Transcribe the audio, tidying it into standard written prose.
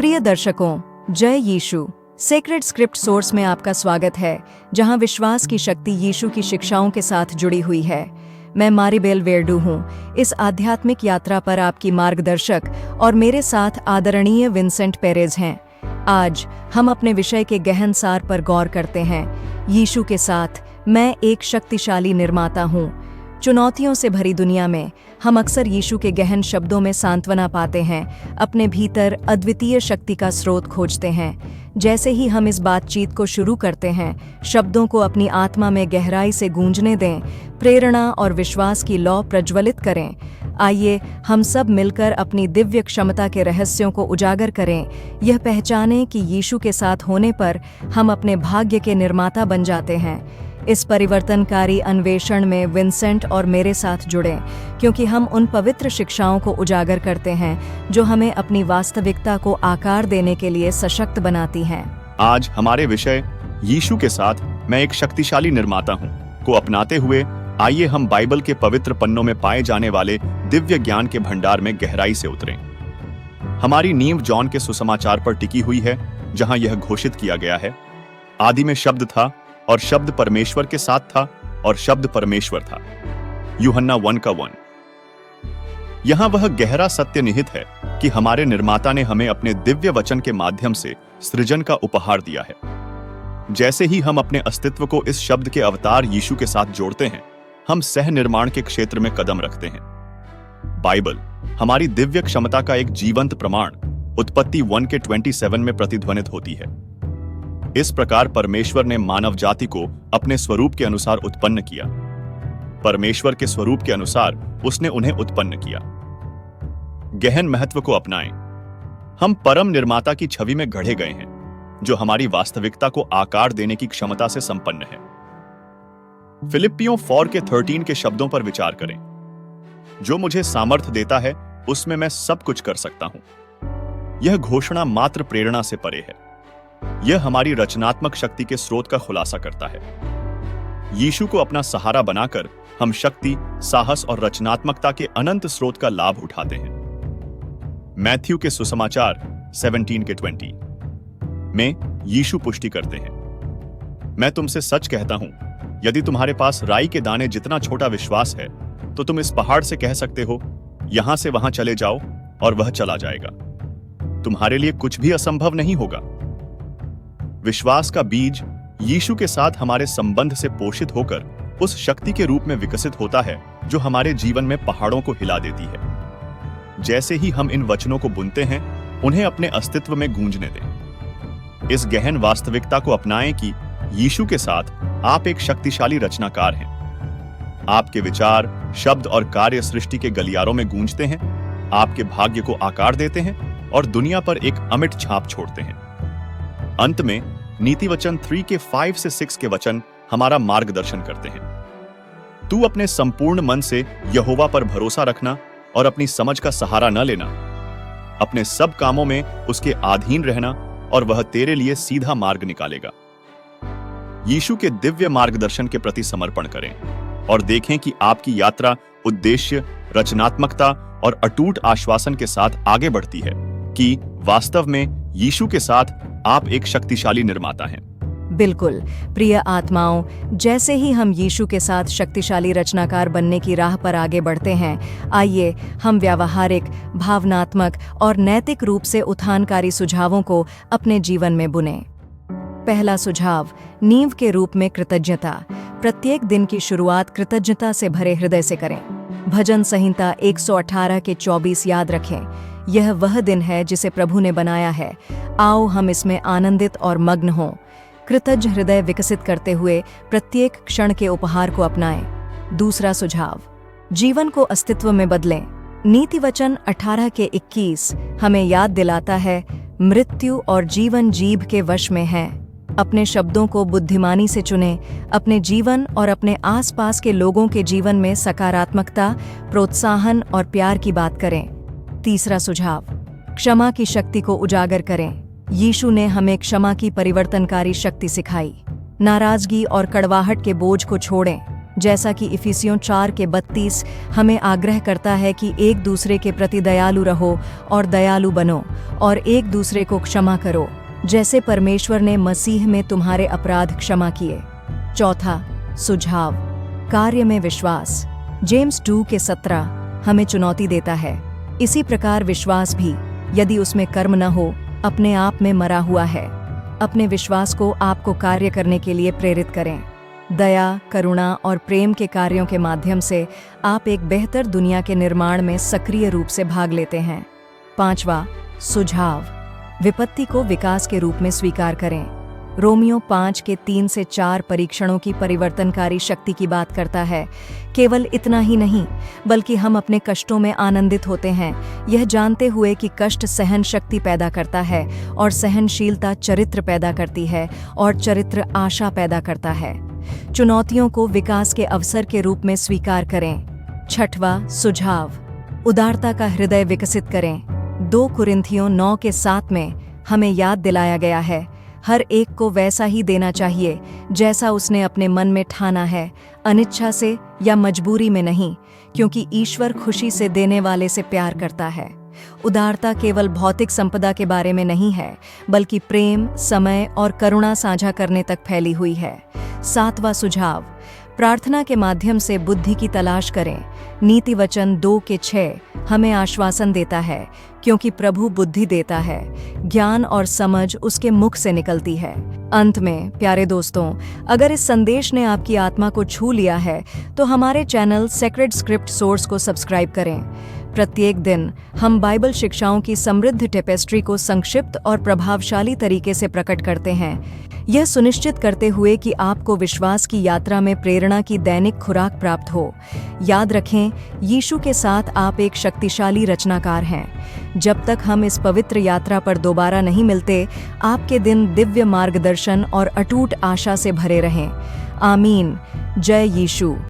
प्रिय दर्शकों, जय यीशु। सेक्रेड स्क्रिप्ट सोर्स में आपका स्वागत है, जहां विश्वास की शक्ति यीशु की शिक्षाओं के साथ जुड़ी हुई है। मैं मारिबेल वेरडू हूं, इस आध्यात्मिक यात्रा पर आपकी मार्गदर्शक और मेरे साथ आदरणीय विंसेंट पेरेज हैं। आज हम अपने विषय के गहन सार पर गौर करते हैं। यीशु के साथ मैं एक शक्तिशाली निर्माता हूं। चुनौतियों से भरी दुनिया में हम अक्सर यीशु के गहन शब्दों में सांत्वना पाते हैं, अपने भीतर अद्वितीय शक्ति का स्रोत खोजते हैं। जैसे ही हम इस बातचीत को शुरू करते हैं, शब्दों को अपनी आत्मा में गहराई से गूंजने दें, प्रेरणा और विश्वास की लौ प्रज्वलित करें। आइए हम सब मिलकर अपनी दिव्य क्षमता के रहस्यों को उजागर करें, यह पहचानें कि यीशु के साथ होने पर हम अपने भाग्य के निर्माता बन जाते हैं। इस परिवर्तनकारी अन्वेषण में विंसेंट और मेरे साथ जुड़ें, क्योंकि हम उन पवित्र शिक्षाओं को उजागर करते हैं जो हमें अपनी वास्तविकता को आकार देने के लिए सशक्त बनाती हैं। आज हमारे विषय यीशु के साथ मैं एक शक्तिशाली निर्माता हूँ को अपनाते हुए आइए हम बाइबल के पवित्र पन्नों में पाए जाने वाले दिव्य ज्ञान के भंडार में गहराई से उतरें। हमारी नींव जॉन के सुसमाचार पर टिकी हुई है, जहां यह घोषित किया गया है, आदि में शब्द था और शब्द परमेश्वर के साथ था और शब्द परमेश्वर था। यूहन्ना 1:1। यहां वह गहरा सत्य निहित है कि हमारे निर्माता ने हमें अपने दिव्य वचन के माध्यम से सृजन का उपहार दिया है। जैसे ही हम अपने अस्तित्व को इस शब्द के अवतार यीशु के साथ जोड़ते हैं, हम सह निर्माण के क्षेत्र में कदम रखते हैं। बाइबल हमारी दिव्य क्षमता का एक जीवंत प्रमाण उत्पत्ति 1:27 में प्रतिध्वनित होती है। इस प्रकार परमेश्वर ने मानव जाति को अपने स्वरूप के अनुसार उत्पन्न किया। परमेश्वर के स्वरूप के अनुसार उसने उन्हें उत्पन्न किया। गहन महत्व को अपनाएं। हम परम निर्माता की छवि में गढ़े गए हैं, जो हमारी वास्तविकता को आकार देने की क्षमता से संपन्न है। फिलिप्पियों 4:13 के शब्दों पर विचार करें। जो मुझे सामर्थ्य देता है, उसमें मैं सब कुछ कर सकता हूं। यह घोषणा मात्र प्रेरणा से परे है। यह हमारी रचनात्मक शक्ति के स्रोत का खुलासा करता है। यीशु को अपना सहारा बनाकर हम शक्ति, साहस और रचनात्मकता के अनंत स्रोत का लाभ उठाते हैं। मैथ्यू के सुसमाचार 17:20 में यीशु पुष्टि करते हैं, मैं तुमसे सच कहता हूं, यदि तुम्हारे पास राई के दाने जितना छोटा विश्वास है, तो तुम इस पहाड़ से कह सकते हो, यहां से वहां चले जाओ, और वह चला जाएगा। तुम्हारे लिए कुछ भी असंभव नहीं होगा। विश्वास का बीज यीशु के साथ हमारे संबंध से पोषित होकर उस शक्ति के रूप में विकसित होता है जो हमारे जीवन में पहाड़ों को हिला देती है। जैसे ही हम इन वचनों को बुनते हैं, उन्हें अपने अस्तित्व में गूंजने दें। इस गहन वास्तविकता को अपनाएं कि यीशु के साथ आप एक शक्तिशाली रचनाकार हैं। आपके विचार, शब्द और कार्य सृष्टि के गलियारों में गूंजते हैं, आपके भाग्य को आकार देते हैं और दुनिया पर एक अमिट छाप छोड़ते हैं। अंत में नीति वचन 3:5-6 के वचन हमारा मार्गदर्शन करते हैं। तू अपने संपूर्ण मन से यहोवा पर भरोसा रखना और अपनी समझ का सहारा न लेना। अपने सब कामों में उसके अधीन रहना और वह तेरे लिए सीधा मार्ग निकालेगा। यीशु के दिव्य मार्गदर्शन के प्रति समर्पण करें और देखें कि आपकी यात्रा उद्देश्य, रचनात्मकता और अटूट आश्वासन के साथ आगे बढ़ती है कि वास्तव में यीशु के साथ आप एक शक्तिशाली निर्माता हैं। बिल्कुल प्रिय आत्माओं, जैसे ही हम यीशु के साथ शक्तिशाली रचनाकार बनने की राह पर आगे बढ़ते हैं, आइए हम व्यावहारिक, भावनात्मक और नैतिक रूप से उत्थानकारी सुझावों को अपने जीवन में बुनें। पहला सुझाव, नींव के रूप में कृतज्ञता। प्रत्येक दिन की शुरुआत कृतज्ञता से भरे हृदय से करें। भजन संहिता 118:24 याद रखें, यह वह दिन है जिसे प्रभु ने बनाया है, आओ हम इसमें आनंदित और मग्न हों। कृतज्ञ हृदय विकसित करते हुए प्रत्येक क्षण के उपहार को अपनाएं। दूसरा सुझाव, जीवन को अस्तित्व में बदलें। नीति वचन 18:21 हमें याद दिलाता है, मृत्यु और जीवन जीभ के वश में है। अपने शब्दों को बुद्धिमानी से चुनें, अपने जीवन और अपने आसपास के लोगों के जीवन में सकारात्मकता, प्रोत्साहन और प्यार की बात करें। तीसरा सुझाव, क्षमा की शक्ति को उजागर करें। यीशु ने हमें क्षमा की परिवर्तनकारी शक्ति सिखाई। नाराजगी और कड़वाहट के बोझ को छोड़ें। जैसा कि इफिसियों 4:32 हमें आग्रह करता है कि एक दूसरे के प्रति दयालु रहो और दयालु बनो और एक दूसरे को क्षमा करो, जैसे परमेश्वर ने मसीह में तुम्हारे अपराध क्षमा किए। चौथा सुझाव, कार्य में विश्वास। जेम्स 2:17 हमें चुनौती देता है। इसी प्रकार विश्वास भी, यदि उसमें कर्म न हो, अपने आप में मरा हुआ है। अपने विश्वास को आपको कार्य करने के लिए प्रेरित करें। दया, करुणा और प्रेम के कार्यों के माध्यम से आप एक बेहतर दुनिया के निर्माण में सक्रिय रूप से भाग लेते हैं। पांचवा सुझाव, विपत्ति को विकास के रूप में स्वीकार करें। रोमियो 5:3-4 परीक्षणों की परिवर्तनकारी शक्ति की बात करता है। केवल इतना ही नहीं, बल्कि हम अपने कष्टों में आनंदित होते हैं, यह जानते हुए कि कष्ट सहन शक्ति पैदा करता है और सहनशीलता चरित्र पैदा करती है और चरित्र आशा पैदा करता है। चुनौतियों को विकास के अवसर के रूप में स्वीकार करें। छठवां सुझाव, उदारता का हृदय विकसित करें। 2 कुरिन्थियों 9:7 में हमें याद दिलाया गया है, हर एक को वैसा ही देना चाहिए जैसा उसने अपने मन में ठाना है, अनिच्छा से या मजबूरी में नहीं, क्योंकि ईश्वर खुशी से देने वाले से प्यार करता है। उदारता केवल भौतिक संपदा के बारे में नहीं है, बल्कि प्रेम, समय और करुणा साझा करने तक फैली हुई है। 7वां सुझाव, प्रार्थना के माध्यम से बुद्धि की तलाश करें। नीति वचन 2:6 हमें आश्वासन देता है, क्योंकि प्रभु बुद्धि देता है, ज्ञान और समझ उसके मुख से निकलती है। अंत में प्यारे दोस्तों, अगर इस संदेश ने आपकी आत्मा को छू लिया है तो हमारे चैनल सेक्रेड स्क्रिप्ट सोर्स को सब्सक्राइब करें। प्रत्येक दिन हम बाइबल शिक्षाओं की समृद्ध टेपेस्ट्री को संक्षिप्त और प्रभावशाली तरीके से प्रकट करते हैं, यह सुनिश्चित करते हुए कि आपको विश्वास की यात्रा में प्रेरणा की दैनिक खुराक प्राप्त हो। याद रखें, यीशु के साथ आप एक शक्तिशाली रचनाकार हैं। जब तक हम इस पवित्र यात्रा पर दोबारा नहीं मिलते, आपके दिन दिव्य मार्गदर्शन और अटूट आशा से भरे रहें। आमीन। जय यीशु।